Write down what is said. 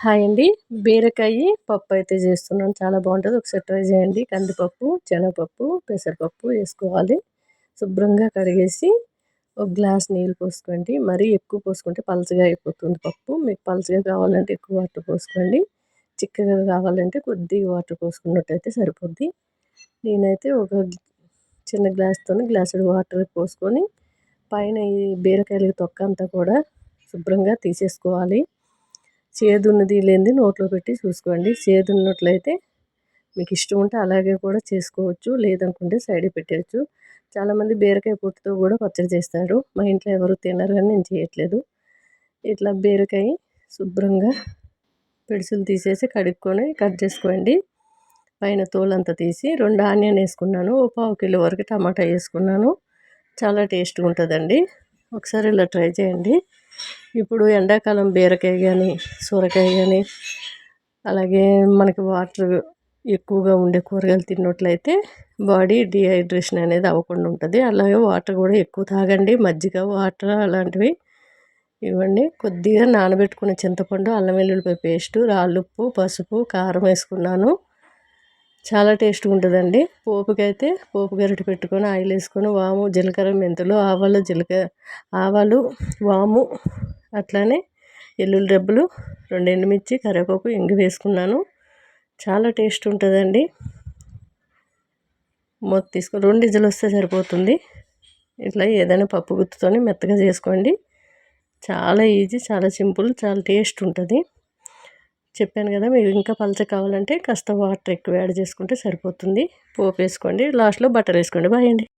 Hi అండి. బీరకాయ పప్పు అయితే చేస్తున్నాను. చాలా బాగుంటుంది. ఒకసారి ట్రై చేయండి. కందిపప్పు, శనగపప్పు, పెసరపప్పు వేసుకోవాలి. శుభ్రంగా కడిగేసి ఒక గ్లాస్ నీళ్ళు పోసుకోండి. మరీ ఎక్కువ పోసుకుంటే పలచగా అయిపోతుంది పప్పు. మీకు పలచగా కావాలంటే ఎక్కువ వాటర్ పోసుకోండి. చిక్కగా కావాలంటే కొద్దిగా వాటర్ పోసుకున్నట్టయితే సరిపోద్ది. నేనైతే ఒక చిన్న గ్లాస్తో గ్లాసుడు వాటర్ పోసుకొని పైన ఈ బీరకాయలకి తొక్క అంతా కూడా శుభ్రంగా తీసేసుకోవాలి. చేదున్నది లేనిది నోట్లో పెట్టి చూసుకోండి. చేదున్నట్లయితే మీకు ఇష్టం ఉంటే అలాగే కూడా చేసుకోవచ్చు, లేదనుకుంటే సైడ్ పెట్టేయచ్చు. చాలామంది బీరకాయ పొట్టుతో కూడా పచ్చడి చేస్తారు. మా ఇంట్లో ఎవరు తినరు అని నేను చేయట్లేదు. ఇట్లా బీరకాయ శుభ్రంగా పెడుసులు తీసేసి కడుక్కొని కట్ చేసుకోండి. పైన తోలంతా తీసి 2 ఆనియన్ వేసుకున్నాను. ఒక 1/2 కిలో వరకు టమాటా వేసుకున్నాను. చాలా టేస్ట్గా ఉంటుందండి. ఒకసారి ఇలా ట్రై చేయండి. ఇప్పుడు ఎండాకాలం బీరకాయ కానీ సొరకాయ కానీ అలాగే మనకి వాటర్ ఎక్కువగా ఉండే కూరగాయలు తిన్నట్లయితే బాడీ డిహైడ్రేషన్ అనేది అవ్వకుండా ఉంటుంది. అలాగే వాటర్ కూడా ఎక్కువ తాగండి. మజ్జిగ, వాటర్ అలాంటివి ఇవ్వండి. కొద్దిగా నానబెట్టుకున్న చింతపండు, అల్లం వెల్లుల్లిపాయ పేస్టు, రాళ్ళుప్పు, పసుపు, కారం వేసుకున్నాను. చాలా టేస్ట్గా ఉంటుందండి. పోపుకైతే పోపు గరిటె పెట్టుకొని ఆయిల్ వేసుకొని వాము, జీలకర్ర, మెంతులు, ఆవాలు, వాము, అట్లానే ఎల్లుల్లి రెబ్బలు, 2 ఎండుమిర్చి, కరివేపాకు, ఇంగు వేసుకున్నాను. చాలా టేస్ట్ ఉంటుందండి. మూత తీసుకొని 2 విజిల్లు వస్తే సరిపోతుంది. ఇట్లా ఏదైనా పప్పు గుత్తుతోని మెత్తగా చేసుకోండి. చాలా ఈజీ, చాలా సింపుల్, చాలా టేస్ట్ ఉంటుంది. చెప్పాను కదా, మీరు ఇంకా పలచగా కావాలంటే కాస్త వాటర్ ఎక్కువ యాడ్ చేసుకుంటే సరిపోతుంది. పోపు వేసుకోండి. లాస్ట్లో బటర్ వేసుకోండి. బాయ్ అండి.